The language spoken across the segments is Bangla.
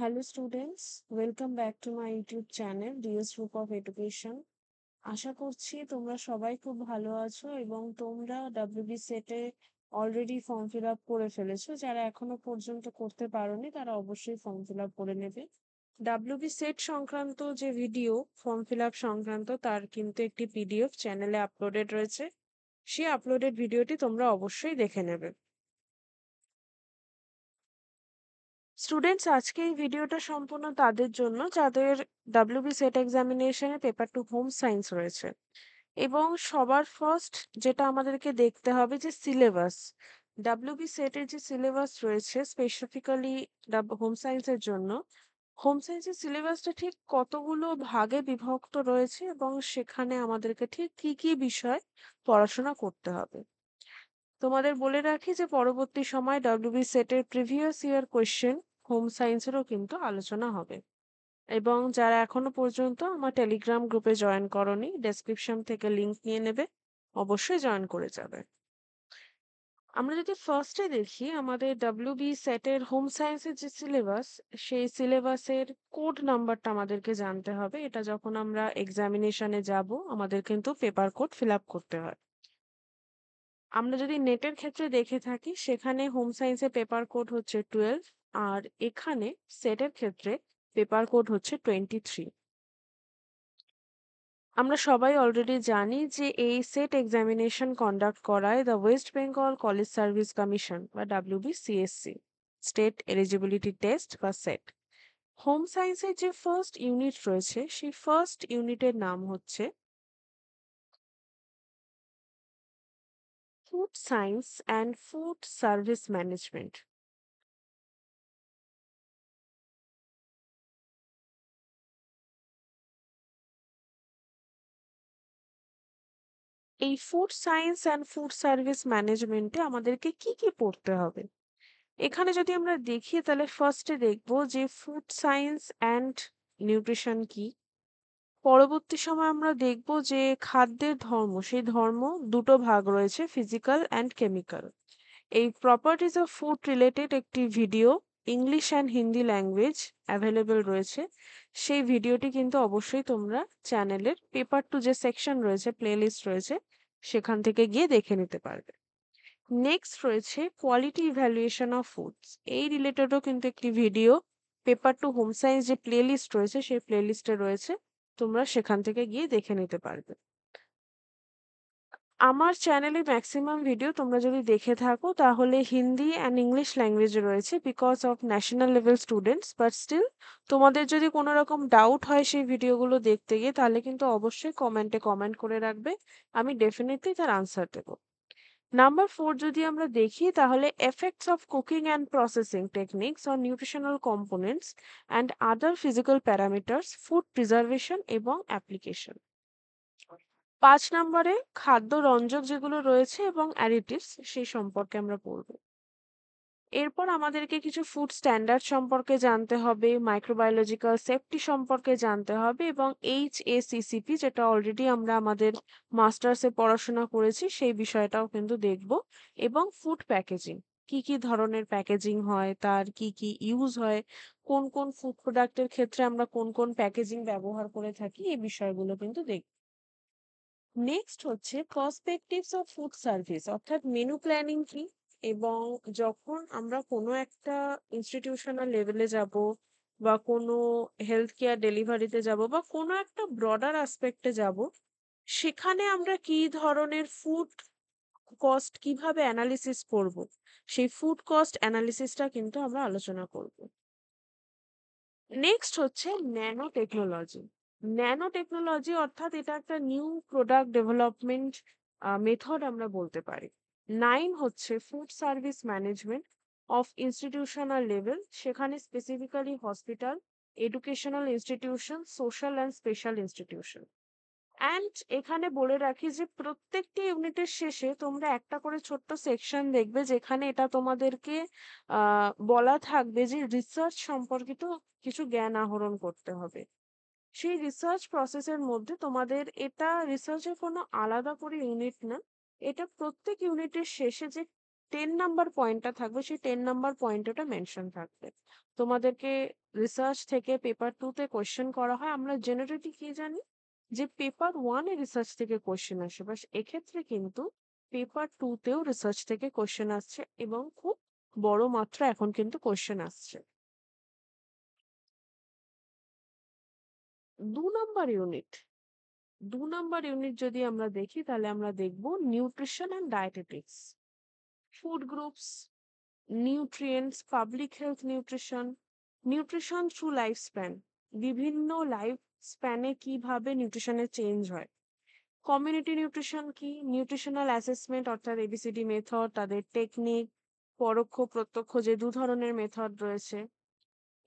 Hello students, welcome back to my YouTube channel DS Group of Education. আশা করছি তোমরা সবাই খুব ভালো আছো এবং তোমরা WB সেটে অলরেডি ফর্ম ফিল আপ করে ফেলেছো। যারা এখনো পর্যন্ত করতে পারোনি তারা অবশ্যই ফর্ম ফিল আপ করে নেবে। WB সেট সংক্রান্ত যে ভিডিও ফর্ম ফিল আপ সংক্রান্ত তার কিন্তু একটি PDF চ্যানেলে আপলোডেড রয়েছে। সেই আপলোডেড ভিডিওটি তোমরা অবশ্যই দেখে নেবে। স্টুডেন্টস, আজকে এই ভিডিওটা সম্পূর্ণ তাদের জন্য যাদের WB সেট এক্সামিনেশনে পেপার 2 হোম সায়েন্স রয়েছে। এবং সবার ফার্স্ট যেটা আমাদেরকে দেখতে হবে যে সিলেবাস, WB সেটের যে সিলেবাস রয়েছে স্পেসিফিক্যালি হোম সায়েন্সের জন্য, হোম সায়েন্সের সিলেবাসটা ঠিক কতগুলো ভাগে বিভক্ত রয়েছে এবং সেখানে আমাদেরকে ঠিক কি কি বিষয় পড়াশোনা করতে হবে। তোমাদের বলে রাখি যে পরবর্তী সময় WB সেটের প্রিভিয়াস ইয়ার কোয়েশ্চেন হোম সায়েন্সেরও কিন্তু আলোচনা হবে। এবং যারা এখনো পর্যন্ত আমার টেলিগ্রাম গ্রুপে জয়েন করনি, ডেসক্রিপশন থেকে লিংক নিয়ে নেবে, অবশ্যই জয়েন করে যাবে। আমরা যদি ফার্স্টে দেখি আমাদের WB সেটের হোম সায়েন্সের যে সিলেবাস, সেই সিলেবাসের কোড নাম্বারটা আমাদেরকে জানতে হবে। এটা যখন আমরা এক্সামিনেশনে যাব আমাদের কিন্তু পেপার কোড ফিল আপ করতে হয়। আমরা যদি নেটের ক্ষেত্রে দেখে থাকি সেখানে হোম সায়েন্সের পেপার কোড হচ্ছে 12, আর এখানে সেটের ক্ষেত্রে পেপার কোড হচ্ছে 23। আমরা সবাই অলরেডি জানি যে এই সেট এক্সামিনেশন কন্ডাক্ট করায় the West Bengal college service commission বা WBCSC, স্টেট এলিজিবিলিটি টেস্ট বা সেট। হোম সায়েন্সের যে ফার্স্ট ইউনিট রয়েছে সেই ফার্স্ট ইউনিটের নাম হচ্ছে food science and food service management. এই food science and food service ম্যানেজমেন্টে আমাদেরকে কি কি পড়তে হবে? এখানে যদি আমরা দেখি তাহলে ফার্স্টে দেখব যে ফুড সায়েন্স অ্যান্ড নিউট্রিশন কি। পরবর্তী সময় আমরা দেখব যে খাদ্যের ধর্ম, সেই ধর্ম দুটো ভাগ রয়েছে, ফিজিক্যাল অ্যান্ড কেমিক্যাল। এই প্রপার্টিজ অফ ফুড রিলেটেড একটি video English and Hindi language available রয়েছে। সেই ভিডিওটি কিন্তু অবশ্যই তোমরা চ্যানেলের পেপার 2 যে সেকশন রয়েছে, প্লেলিস্ট রয়েছে, সেখান থেকে গিয়ে দেখে নিতে পারবে। নেক্সট রয়েছে কোয়ালিটি ইভ্যালুয়েশন অফ ফুডস। এই রিলেটেডও কিন্তু একটি ভিডিও পেপার 2 হোম সায়েন্স যে প্লেলিস্ট রয়েছে সেই প্লেলিস্টে রয়েছে, তোমরা সেখান থেকে গিয়ে দেখে নিতে পারবে। আমার চ্যানেলে ম্যাক্সিমাম ভিডিও তোমরা যদি দেখে থাকো তাহলে হিন্দি অ্যান্ড ইংলিশ ল্যাঙ্গুয়েজে রয়েছে because of national level students, but still তোমাদের যদি কোনো রকম ডাউট হয় সেই ভিডিওগুলো দেখতে গিয়ে তাহলে কিন্তু অবশ্যই কমেন্টে কমেন্ট করে রাখবে, আমি ডেফিনেটলি তার আনসার দেবো। নাম্বার 4 যদি আমরা দেখি তাহলে effects of cooking and processing techniques on nutritional components and other physical parameters, food preservation এবং অ্যাপ্লিকেশন। 5 নম্বরে খাদ্য রঞ্জক যেগুলো রয়েছে এবং অ্যাডিটিভস সেই সম্পর্কে আমরা পড়ব। এরপর আমাদেরকে কিছু ফুড স্ট্যান্ডার্ড সম্পর্কে জানতে হবে, মাইক্রোবায়োলজিক্যাল সেফটি সম্পর্কে জানতে হবে এবং HACCP যেটা অলরেডি আমরা আমাদের মাস্টার্সে পড়াশোনা করেছি সেই বিষয়টাও কিন্তু দেখব। এবং ফুড প্যাকেজিং, কি কি ধরনের প্যাকেজিং হয়, তার কি কি ইউজ হয়, কোন কোন ফুড প্রোডাক্টের ক্ষেত্রে আমরা কোন কোন প্যাকেজিং ব্যবহার করে থাকি, এই বিষয়গুলো কিন্তু দেখব। নেক্সট হচ্ছে পার্সপেক্টিভস অফ ফুড সার্ভিস, অর্থাৎ মেনু প্ল্যানিং কি। এবং যখন আমরা কোনো একটা ইনস্টিটিউশনাল লেভেলে যাব বা কোনো হেলথ কেয়ার ডেলিভারিতে যাব বা কোনো একটা ব্রডার অ্যাসপেক্টে যাব, সেখানে আমরা কি ধরনের ফুড কস্ট কিভাবে অ্যানালিসিস করব, সেই ফুড কস্ট অ্যানালিসিসটা কিন্তু আমরা আলোচনা করব। নেক্সট হচ্ছে ন্যানো টেকনোলজি। ন্যানো টেকনোলজি অর্থাৎ এটা একটা নিউ প্রোডাক্ট ডেভেলপমেন্ট মেথড আমরা বলতে পারি। 9 হচ্ছে food service management of institutional level, সেখানে specifically hospital, educational institution, social and special institution. And এখানে বলে রাখি যে প্রত্যেকটি ইউনিটের শেষে তোমরা একটা করে ছোট্ট সেকশন দেখবে যেখানে এটা তোমাদেরকে বলা থাকবে যে রিসার্চ সম্পর্কিত কিছু জ্ঞান আহরণ করতে হবে। সেই রিসার্চ প্রসেসের মধ্যে তোমাদের এটা রিসার্চের কোনো আলাদা করে ইউনিট না, এটা প্রত্যেক ইউনিটের শেষে যে নাম্বার পয়েন্টটা থাকবে, সেই নাম্বার পয়েন্ট ওটা মেনশন থাকবে। তোমাদেরকে রিসার্চ থেকে পেপার 2 তে কোয়েশ্চেন করা হয়। আমরা জেনারেলি কি জানি যে পেপার 1 এ রিসার্চ থেকে কোয়েশ্চেন আসে, বাস এক্ষেত্রে কিন্তু পেপার 2 তেও রিসার্চ থেকে কোয়েশ্চেন আসছে এবং খুব বড় মাত্রা এখন কিন্তু কোয়েশ্চেন আসছে। 2 নাম্বার ইউনিট 2 নাম্বার ইউনিট যদি আমরা দেখি তাহলে আমরা দেখব nutrition and dietetics, food groups, nutrients, public health nutrition, nutrition through life span, বিভিন্ন লাইফ স্প্যানে কিভাবে নিউট্রিশনের চেঞ্জ হয়, কমিউনিটি নিউট্রিশন কি, নিউট্রিশনাল অ্যাসেসমেন্ট অর্থাৎ এবিসিডি মেথড, তাদের টেকনিক, পরোক্ষ প্রত্যক্ষ যে 2 ধরনের মেথড রয়েছে,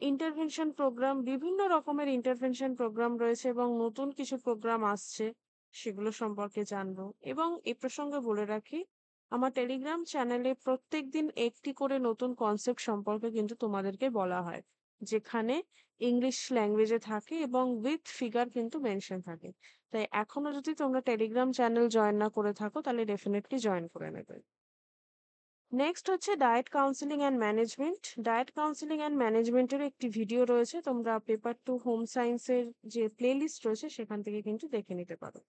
ইন্টারভেনশন প্রোগ্রাম, বিভিন্ন রকমের ইন্টারভেনশন প্রোগ্রাম রয়েছে এবং নতুন কিছু প্রোগ্রাম আসছে, সেগুলো সম্পর্কে জানবো। এবং এ প্রসঙ্গে বলে রাখি, আমার টেলিগ্রাম চ্যানেলে প্রত্যেকদিন একটি করে নতুন কনসেপ্ট সম্পর্কে কিন্তু তোমাদেরকে বলা হয়, যেখানে ইংলিশ ল্যাঙ্গুয়েজে থাকে এবং উইথ ফিগার কিন্তু মেনশন থাকে। তাই এখনো যদি তোমরা টেলিগ্রাম চ্যানেল জয়েন না করে থাকো তাহলে ডেফিনেটলি জয়েন করে নেবে। নেক্সট হচ্ছে diet counselling and management. Diet counselling and ম্যানেজমেন্টের একটি ভিডিও রয়েছে, তোমরা পেপার 2 হোম সায়েন্সের যে প্লেলিস্ট রয়েছে সেখান থেকে কিন্তু দেখে নিতে পারো।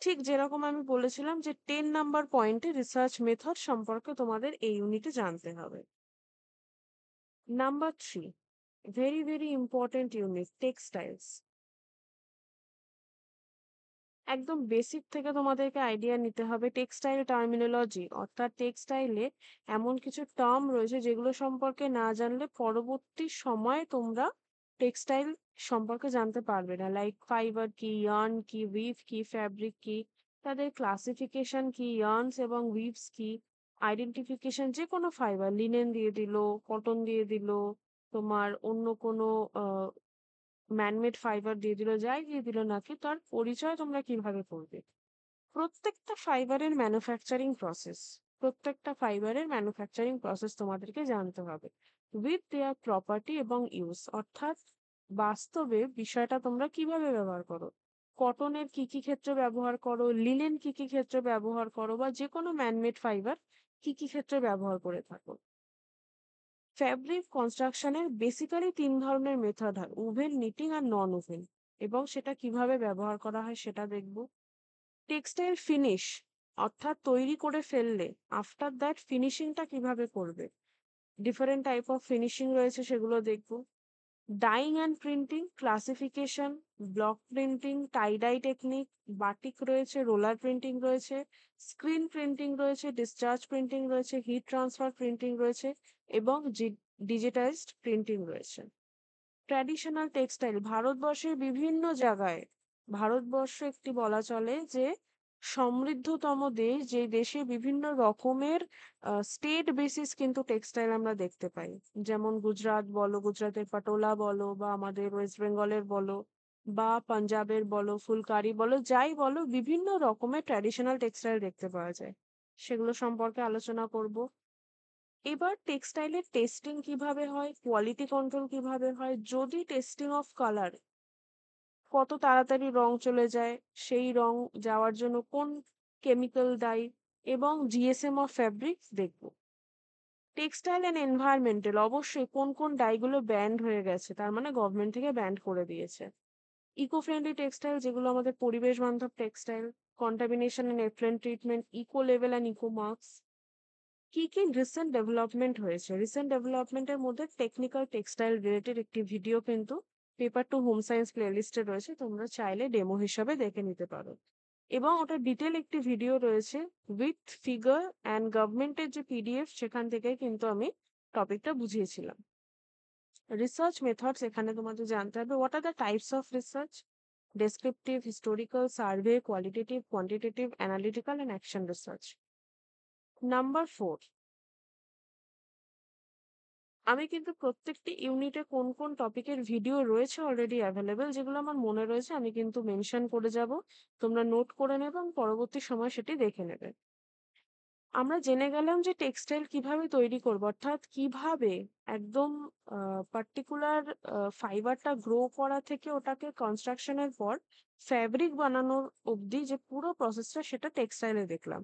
ঠিক যেরকম আমি বলেছিলাম যে নাম্বার পয়েন্টে রিসার্চ মেথড সম্পর্কে তোমাদের এই ইউনিটে জানতে হবে। Number 3, very very important unit, textiles. একদম বেসিক থেকে তোমাদেরকে আইডিয়া নিতে হবে টেক্সটাইল টার্মিনোলজি, অর্থাৎ টেক্সটাইলে এমন কিছু টার্ম রয়েছে যেগুলো সম্পর্কে না জানলে পরবর্তী সময়ে তোমরা টেক্সটাইল সম্পর্কে জানতে পারবে না। লাইক ফাইবার কি, ইয়ার্ন কি, উইভ কি, ফ্যাব্রিক কি, তাদের ক্লাসিফিকেশন কি, ইয়ার্নস এবং উইভস কি, আইডেন্টিফিকেশন, যে কোনো ফাইবার, লিনেন দিয়ে দিল, কটন দিয়ে দিল, তোমার অন্য কোনো ম্যানমেড ফাইবার দিয়ে দিল, যাই দিয়ে দিল নাকি, তার পরিচয় তোমরা কিভাবে করবে? প্রত্যেকটা ফাইবারের ম্যানুফ্যাকচারিং প্রসেস, প্রত্যেকটা ফাইবারের ম্যানুফ্যাকচারিং প্রসেস তোমাদেরকে জানতে হবে উইথ দেয়ার প্রপার্টি এবং ইউজ, অর্থাৎ বাস্তবে বিষয়টা তোমরা কিভাবে ব্যবহার করো। কটনের কি কি ক্ষেত্রে ব্যবহার করো, লিনেন কি কি ক্ষেত্রে ব্যবহার করো, বা যে কোনো ম্যানমেড ফাইবার কি কি ক্ষেত্রে ব্যবহার করে থাকো। ফ্যাব্রিক কনস্ট্রাকশনের বেসিক্যালি 3 ধরনের মেথড হয়, ওভেন, নিটিং আর নন ওভেন, এবং সেটা কিভাবে ব্যবহার করা হয় সেটা দেখব। টেক্সটাইল ফিনিশ, অর্থাৎ তৈরি করে ফেললে আফটার দ্যাট ফিনিশিংটা কিভাবে করবে, ডিফারেন্ট টাইপ অফ ফিনিশিং রয়েছে সেগুলো দেখব। Dyeing and printing, classification, block printing, tie dye technique, batik রয়েছে, রোলার প্রিন্টিং রয়েছে, স্ক্রিন প্রিন্টিং রয়েছে, ডিসচার্জ প্রিন্টিং রয়েছে, হিট ট্রান্সফার প্রিন্টিং রয়েছে এবং ডিজিটাইজড প্রিন্টিং রয়েছে। ট্র্যাডিশনাল টেক্সটাইল, ভারতবর্ষের বিভিন্ন জায়গায়, ভারতবর্ষ একটি বলা চলে যে সমৃদ্ধতম দেশ, যে দেশে বিভিন্ন রকমের স্টেট বেসিস কিন্তু টেক্সটাইল আমরা দেখতে পাই। যেমন গুজরাট বলো, গুজরাটের পাটোলা বলো, বা আমাদের ওয়েস্ট বেঙ্গলের বলো, বা পাঞ্জাবের বলো, ফুলকারি বলো, যাই বলো, বিভিন্ন রকমের ট্র্যাডিশনাল টেক্সটাইল দেখতে পাওয়া যায়। সেগুলো সম্পর্কে আলোচনা করব। এবার টেক্সটাইলের টেস্টিং কিভাবে হয়, কোয়ালিটি কন্ট্রোল কিভাবে হয়, যদি টেস্টিং অফ কালার, কত তাড়াতাড়ি রং চলে যায়, সেই রং যাওয়ার জন্য কোন কেমিক্যাল দায়ী, এবং জিএসএম অফ ফ্যাব্রিক দেখব। টেক্সটাইল অ্যান্ড এনভায়রনমেন্টাল, অবশ্যই কোন কোন ডাইগুলো ব্যান্ড হয়ে গেছে, তার মানে গভর্নমেন্ট থেকে ব্যান্ড করে দিয়েছে। ইকো ফ্রেন্ডলি টেক্সটাইল, যেগুলো আমাদের পরিবেশ বান্ধব textile, contamination and effluent treatment, eco level and eco marks. কি কি রিসেন্ট ডেভেলপমেন্ট হয়েছে, রিসেন্ট ডেভেলপমেন্টের মধ্যে টেকনিক্যাল টেক্সটাইল রিলেটেড একটি ভিডিও কিন্তু পেপার 2 হোম সায়েন্স প্লেলিস্টে রয়েছে, তোমরা চাইলে ডেমো হিসাবে দেখে নিতে পারো। এবং ওটা ডিটেল একটি ভিডিও রয়েছে উইথ ফিগার অ্যান্ড গভর্নমেন্টের যে পিডিএফ, সেখান থেকে কিন্তু আমি টপিকটা বুঝিয়েছিলাম। রিসার্চ মেথডস, এখানে তোমাদের জানতে হবে what are the types of research, descriptive, historical, survey, qualitative, quantitative, analytical and action research. Number 4, আমি কিন্তু প্রত্যেকটি ইউনিটে কোন কোন টপিকের ভিডিও রয়েছে অলরেডি অ্যাভেলেবেল, যেগুলো আমার মনে রয়েছে আমি কিন্তু মেনশন করে যাব, তোমরা নোট করে নেবে এবং পরবর্তী সময় সেটি দেখে নেবে। আমরা জেনে গেলাম যে টেক্সটাইল কিভাবে তৈরি করবো, অর্থাৎ কিভাবে একদম পার্টিকুলার ফাইবারটা গ্রো করা থেকে ওটাকে কনস্ট্রাকশনের পর ফ্যাব্রিক বানানোর অবধি যে পুরো প্রসেসটা, সেটা টেক্সটাইলে দেখলাম।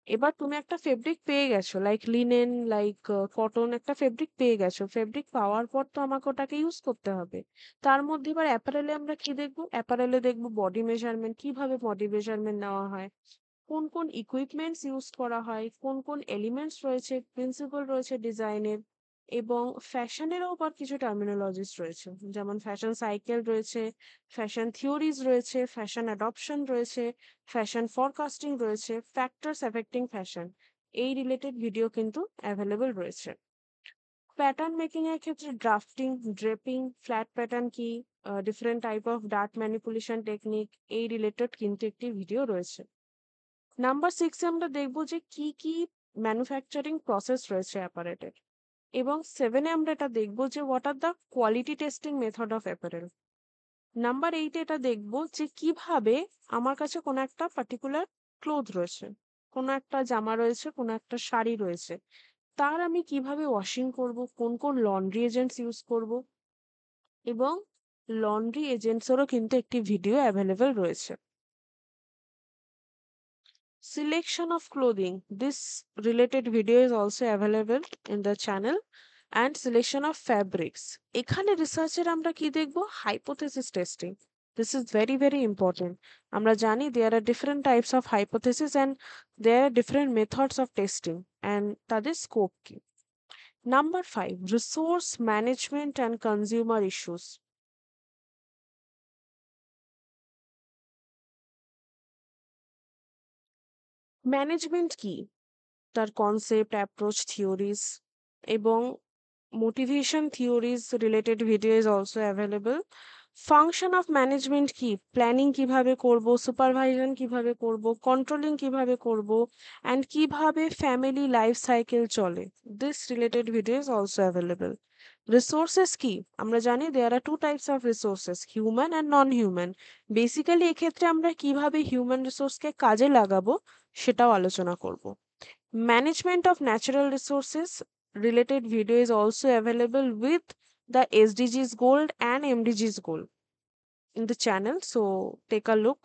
এবার তুমি একটা ফেব্রিক পেয়ে গেছো, লাইক লিনেন, লাইক কটন, একটা ফেব্রিক পেয়ে গেছো। ফেব্রিক পাওয়ার পর তো আমাকে ওটাকে ইউজ করতে হবে। তার মধ্যে এবার অ্যাপারেলে আমরা কি দেখবো? অ্যাপারেলে দেখবো বডি মেজারমেন্ট, কিভাবে বডি মেজারমেন্ট নেওয়া হয়, কোন কোন ইকুইপমেন্টস ইউজ করা হয়, কোন কোন এলিমেন্টস রয়েছে, প্রিন্সিপাল রয়েছে ডিজাইনের, এবং ফ্যাশনেরও আবার কিছু টার্মিনোলজিস রয়েছে, যেমন ফ্যাশন সাইকেল রয়েছে, ফ্যাশন থিওরিজ রয়েছে, ফ্যাশন অ্যাডপশন রয়েছে, ফ্যাশন ফরকাস্টিং রয়েছে, ফ্যাক্টরস এফেক্টিং ফ্যাশন, এই রিলেটেড ভিডিও কিন্তু অ্যাভেলেবল রয়েছে। প্যাটার্ন মেকিং এর ক্ষেত্রে ড্রাফটিং, ড্রেপিং, ফ্ল্যাট প্যাটার্ন কি, different type of dart manipulation technique, এই রিলেটেড কিন্তু একটি ভিডিও রয়েছে। নাম্বার 6 এ আমরা দেখব যে কি কি ম্যানুফ্যাকচারিং প্রসেস রয়েছে অ্যাপারেটের, এবং 7 এ আমরা এটা দেখব যে what are the quality testing method of apparel. Number 8 এ এটা দেখব যে কিভাবে আমার কাছে কোনো একটা পার্টিকুলার ক্লোথ রয়েছে, কোনো একটা জামা রয়েছে, কোনো একটা শাড়ি রয়েছে, তার আমি কিভাবে ওয়াশিং করব, কোন কোন লন্ড্রি এজেন্টস ইউজ করব, এবং লন্ড্রি এজেন্টসেরও কিন্তু একটি ভিডিও অ্যাভেলেবেল রয়েছে। Selection of clothing. This related video is also available in the channel. And selection of fabrics. এখানে রিসার্চের আমরা কি দেখব? Hypothesis testing. This is very very important. আমরা জানি there are different types of hypothesis and there are different methods of testing and তাদের স্কোপ কি। Number 5, resource management and consumer issues. Management কি, তার কনসেপ্ট, অ্যাপ্রোচ, থিওরিজ, এবং motivation theories related video is also available. Function of management কি, প্ল্যানিং কিভাবে করব, সুপারভাইজন কিভাবে করব, কন্ট্রোলিং কিভাবে করব, অ্যান্ড কিভাবে ফ্যামিলি লাইফ সাইকেল চলে, this related video is also available. Resources কি, আমরা জানি there are two types of resources, human and non human. Basically এক্ষেত্রে আমরা কিভাবে হিউম্যান রিসোর্সকে কাজে লাগাবো সেটাও আলোচনা করব। Management of natural resources related video is also available with the SDGs gold and MDGs gold in the channel. So take a look.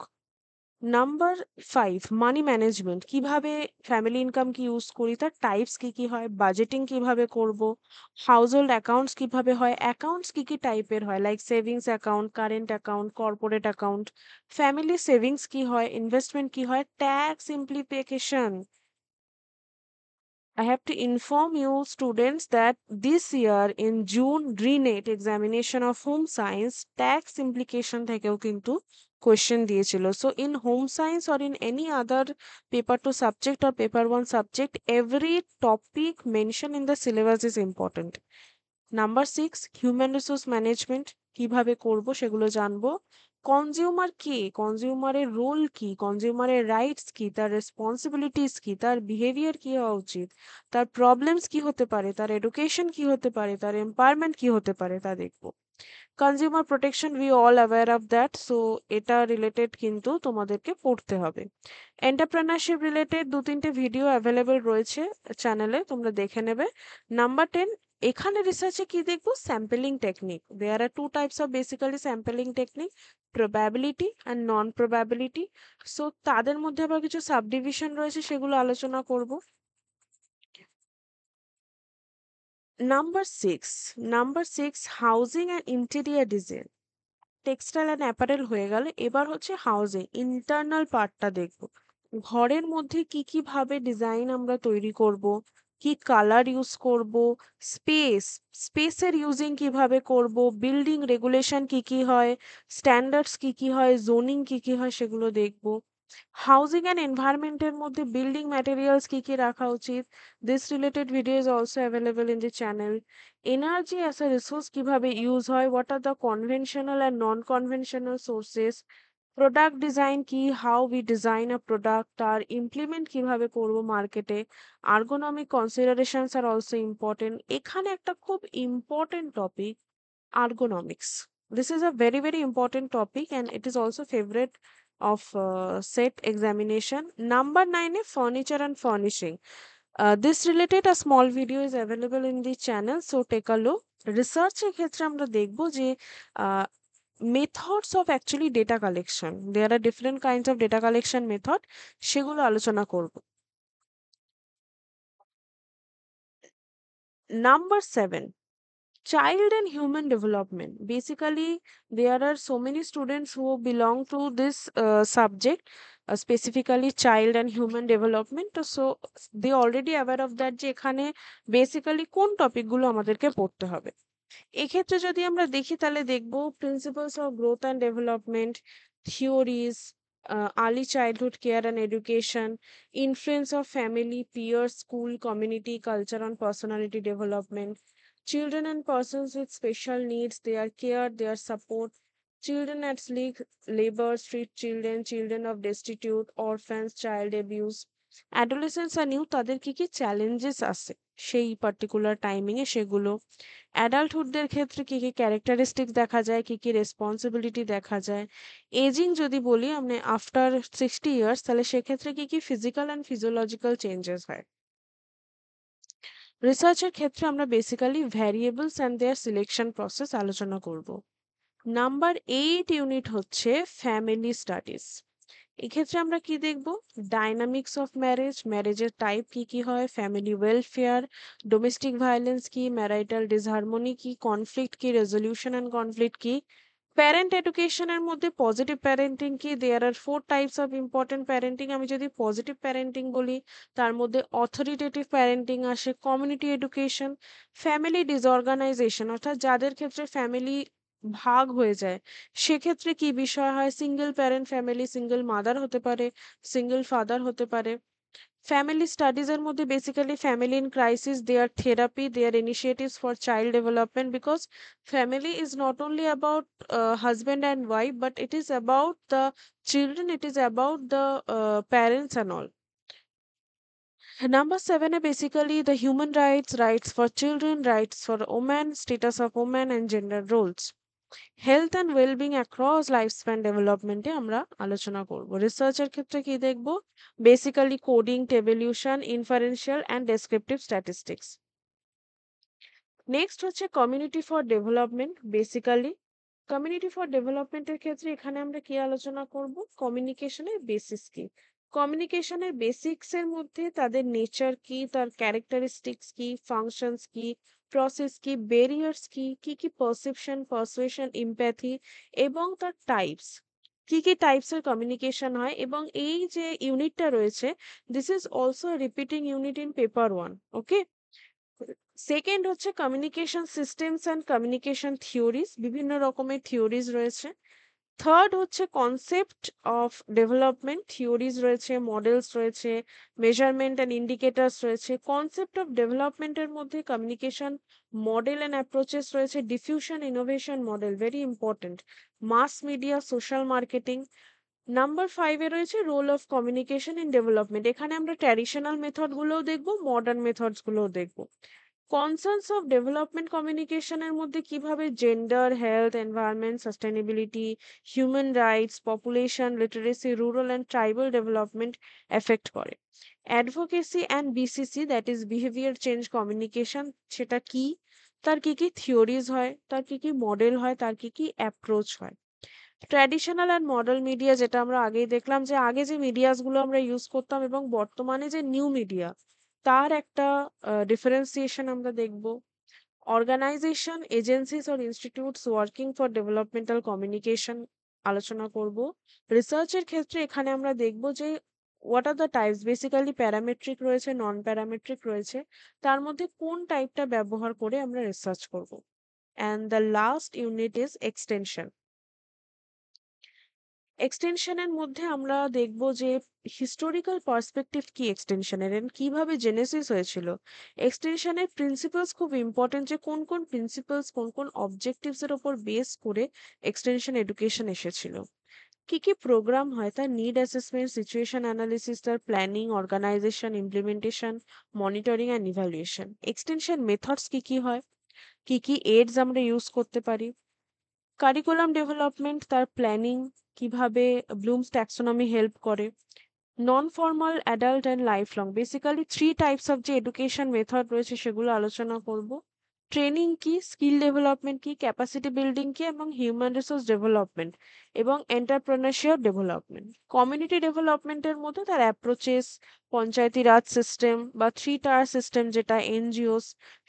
Number 5, money management, কিভাবে ফ্যামিলি ইনকাম কি ইউজ করি, তার টাইপস কি কি হয়, বাজেটিং কিভাবে করব, হাউস হোল্ড অ্যাকাউন্টস কিভাবে হয়, অ্যাকাউন্টস কি কি টাইপের হয়, like savings account, current account, corporate account, family savings কি হয়, ইনভেস্টমেন্ট কি হয়, tax implication. I have to inform you students that this year in June GREENET examination of home science tax implication থেকেও কিন্তু question দিয়েছিল। So in home science or in any other paper 2 subject or paper 1 subject, every topic mentioned in the syllabus is important. Number 6, human resource management কিভাবে করব সেগুলো জানবো। কনজিউমার কে, কনজিউমারের রোল কি, কনজিউমারের রাইটস কি, তার রেসপন্সিবিলিটিস কি, তার বিহেভিয়ার কি হওয়া উচিত, তার প্রবলেমস কি হতে পারে, তার এডুকেশন কি হতে পারে, তার এম্পাওয়ারমেন্ট কি হতে পারে, তা দেখবো। Consumer protection, we all aware of that, so এটা রিলেটেড কিন্তু তোমাদেরকে পড়তে হবে। এন্টারপ্রেনারশিপ রিলেটেড 2-3টে ভিডিও অ্যাভেলেবেল রয়েছে চ্যানেলে, তোমরা দেখে নেবে। নাম্বার 10, এখানে রিসার্চে কি দেখবো? Sampling technique. There are two types of basically sampling technique, probability and non probability. So তাদের মধ্যে আবার কিছু সাবডিভিশন রয়েছে, সেগুলো আলোচনা করব। Number 6 housing and interior design. Textile and apparel হয়ে গেল, এবার হচ্ছে হাউজিং ইন্টারনাল পার্টটা দেখব। ঘরের মধ্যে কি কি ভাবে ডিজাইন আমরা তৈরি করব, কি কালার ইউজ করব, স্পেসের ইউজিং কিভাবে করব, বিল্ডিং রেগুলেশন কি কি হয়, স্ট্যান্ডার্ডস কি কি হয়, জোনিং কি কি হয়, সেগুলো দেখব। হাউজিং অ্যান্ড এনভায়রনমেন্টের মধ্যে বিল্ডিং ম্যাটেরিয়ালস কি কি রাখা উচিত, this related video is also available in the channel. Energy as a resource কিভাবে ইউজ হয়, what are the conventional and non conventional sources, product design কি, how we design a product, তার ইমপ্লিমেন্ট কিভাবে করব মার্কেটে, ergonomic considerations are also important. এখানে একটা খুব important topic, ergonomics. This is a very very important topic and it is also favorite of set examination. Number 9 is furniture and furnishing. This related a small video is available in the channel, so take a look. Research এর ক্ষেত্রে আমরা দেখব যে methods of actually data collection. There are different kinds of data collection method, সেগুলো আলোচনা করব। Number 7, child and human development. Basically, there are so many students who belong to this subject, specifically child and human development. So they already aware of that যে এখানে বেসিক্যালি কোন টপিকগুলো আমাদেরকে পড়তে হবে। এক্ষেত্রে যদি আমরা দেখি তাহলে দেখব principles of growth and development, theories, early childhood care and education, influence of family, peer, school, community, culture on personality development, children and persons with special needs, their care, their support, children at labor, street children, children of destitute, orphans, child abuse, adolescents R new তাদের কি কি চ্যালেঞ্জেস আছে সেই পার্টিকুলার টাইমিং এ সেগুলো, অ্যাডাল্টহুডদের ক্ষেত্রে কি কি ক্যারেক্টারিস্টিক্স দেখা যায়, কি কি রেসপন্সিবিলিটি দেখা যায়, এজিং যদি বলি আমরা আফটার 60 ইয়ার্স তাহলে সেক্ষেত্রে কি কি ফিজিক্যাল অ্যান্ড ফিজিওলজিক্যাল চেঞ্জেস হয়। রিসার্চের ক্ষেত্রে আমরা basically variables and their selection process আলোচনা করব। নাম্বার 8 ইউনিট হচ্ছে ফ্যামিলি স্টাডিজ। এক্ষেত্রে আমরা কি দেখব, ডাইনামিক্স অফ ম্যারেজ, ম্যারেজের টাইপ কি কি হয়, ফ্যামিলি ওয়েলফেয়ার, ডোমেস্টিক ভায়োলেন্স কি, ম্যারাইটাল ডিসহারমোনি কি, কনফ্লিক্ট কি, রেজলিউশন অ্যান্ড কনফ্লিক্ট কি, প্যারেন্ট এডুকেশনের মধ্যে পজিটিভ প্যারেন্টিং কি, there are 4 types of important parenting. আমি যদি পজিটিভ প্যারেন্টিং বলি তার মধ্যে অথরিটেটিভ প্যারেন্টিং আসে, কমিউনিটি এডুকেশন, ফ্যামিলি ডিসঅর্গানাইজেশন অর্থাৎ যাদের ক্ষেত্রে ফ্যামিলি ভাগ হয়ে যায় সেক্ষেত্রে কি বিষয় হয়, single parent family, single mother হতে পারে, সিঙ্গেল ফাদার হতে পারে। ফ্যামিলি স্টাডিজের মধ্যে basically family in crisis, their therapy, their initiatives for child development, because family is not only about husband and wife but it is about the children, it is about the parents and all. Number 7 is basically the human rights, rights for children, rights for women, status of women and gender roles, health and wellbeing across life span ডেভেলপমেন্টে আমরা আলোচনা করব। রিসার্চের ক্ষেত্রে কি দেখব, basically coding, tabulation, inferential and descriptive statistics. Next হচ্ছে community for development. Basically community for ডেভেলপমেন্টের ক্ষেত্রে এখানে আমরা কি আলোচনা করব, কমিউনিকেশনের বেসিস কি, কমিউনিকেশনের বেসিক্স এর মধ্যে তাদের নেচার কি, তার ক্যারেক্টারিস্টিক্স কি, ফাংশনস কি, প্রসেস কি, ব্যারিয়ার্স কি, কি কি পারসেপশন, পারসুয়েশন, ইমপ্যাথি এবং তার টাইপস, কি কি টাইপসের কমিউনিকেশন হয়। এবং এই যে ইউনিটটা রয়েছে, this is also repeating unit in paper 1। Okay, second হচ্ছে communication systems and communication theories, বিভিন্ন রকমের থিওরিজ রয়েছে। থার্ড হচ্ছে কনসেপ্ট অফ ডেভেলপমেন্ট, থিওরিজ রয়েছে, মডেলস রয়েছে, মেজারমেন্ট অ্যান্ড ইন্ডিকেটার্স রয়েছে। কনসেপ্ট অফ ডেভেলপমেন্টের মধ্যে কমিউনিকেশন মডেল অ্যান্ড অ্যাপ্রোচেস রয়েছে, diffusion innovation model very important, mass media, social marketing. Number 5 রয়েছে role of communication in development, এখানে আমরা ট্র্যাডিশনাল মেথডগুলোও দেখবো, মডার্ন মেথডসগুলোও দেখবো। কনসার্নস অফ ডেভেলপমেন্ট কমিউনিকেশনের মধ্যে কিভাবে gender, health, environment, sustainability, human rights, population, literacy, rural and tribal development effect করে। Advocacy and BCC, that is behaviour change communication, সেটা কি, তার কি কি থিওরিজ হয়, তার কি কি মডেল হয়, তার কি কি অ্যাপ্রোচ হয়। ট্র্যাডিশনাল অ্যান্ড মডার্ন মিডিয়া, যেটা আমরা আগেই দেখলাম যে আগে যে মিডিয়াসগুলো আমরা ইউজ করতাম এবং বর্তমানে যে নিউ মিডিয়া তার একটা ডিফারেন্সিয়েশন আমরা দেখব। Organization, agencies or institutes working for developmental communication আলোচনা করব। রিসার্চের ক্ষেত্রে এখানে আমরা দেখব যে what are the types, basically parametric রয়েছে, নন প্যারামেট্রিক রয়েছে, তার মধ্যে কোন টাইপটা ব্যবহার করে আমরা রিসার্চ করব। And the last unit is extension. এক্সটেনশনের মধ্যে আমরা দেখব যে হিস্টোরিক্যাল পার্সপেক্টিভ কি এক্সটেনশনের, এন্ড কিভাবে জেনেসিস হয়েছিল। এক্সটেনশনের প্রিন্সিপালস খুব ইম্পর্টেন্ট, যে কোন কোন প্রিন্সিপালস, কোন কোন অবজেক্টিভস এর উপর বেস করে এক্সটেনশন এডুকেশন এসেছিল, কি কি প্রোগ্রাম হয়, তার নিড অ্যাসেসমেন্ট, সিচুয়েশন অ্যানালিসিস, তার planning, organization, implementation, monitoring and evaluation. Extension methods কি কি হয়, কি কি এডস আমরা ইউজ করতে পারি, কারিকুলাম ডেভেলপমেন্ট, তার প্ল্যানিং, কিভাবে ব্লুমস ট্যাক্সোনমি হেল্প করে, non formal, adult and life long, basically 3 types of যে এডুকেশন মেথড রয়েছে সেগুলো আলোচনা করব। ট্রেনিং কি, স্কিল ডেভেলপমেন্ট কি, ক্যাপাসিটি বিল্ডিং কি এবং হিউম্যান রিসোর্স ডেভেলপমেন্ট এবং এন্টারপ্রেনারশিপ ডেভেলপমেন্ট। কমিউনিটি ডেভেলপমেন্টের মধ্যে তার অ্যাপ্রোচেস, পঞ্চায়েতি রাজ সিস্টেম বা 3 টায়ার সিস্টেম যেটা এনজিওস,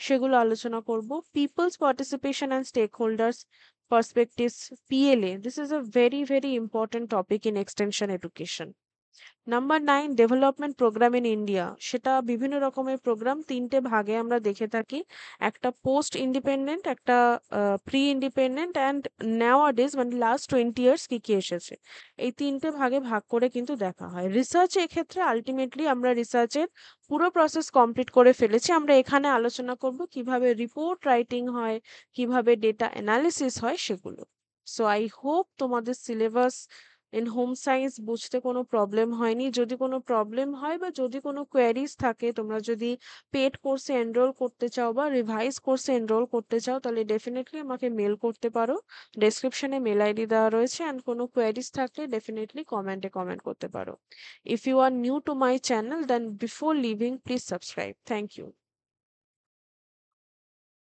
সেগুলো আলোচনা করব। People's participation and stake holders perspectives, PLA, this is a very very important topic in extension education. Number 9, development program in India. সেটা বিভিন্ন রকমের প্রোগ্রাম, 3টে ভাগে আমরা দেখে থাকি। একটা পোস্ট ইন্ডিপেন্ডেন্ট, একটা প্রি ইন্ডিপেন্ডেন্ট অ্যান্ড নাওয়াডেজ মানে লাস্ট 20 ইয়ার্স কি কি এসেছে। এই 3টে ভাগে ভাগ করে কিন্তু দেখা হয়। রিসার্চ এক্ষেত্রে আলটিমেটলি আমরা রিসার্চের পুরো প্রসেস কমপ্লিট করে ফেলেছি। আমরা এখানে আলোচনা করব কিভাবে রিপোর্ট রাইটিং হয়, কিভাবে ডেটা অ্যানালিসিস হয় সেগুলো। সো আই হোপ তোমাদের সিলেবাস ইন হোম সায়েন্স বুঝতে কোনো প্রবলেম হয়নি। যদি কোনো প্রবলেম হয় বা যদি কোনো কোয়েরিজ থাকে, তোমরা যদি পেড কোর্সে এনরোল করতে চাও বা রিভাইজ কোর্সে এনরোল করতে চাও, তাহলে ডেফিনেটলি আমাকে মেল করতে পারো। ডেসক্রিপশনে মেল আইডি দেওয়া রয়েছে, অ্যান্ড কোনো কোয়েরিজ থাকলে ডেফিনেটলি কমেন্টে কমেন্ট করতে পারো। If you are new to my channel, then before leaving please subscribe. Thank you.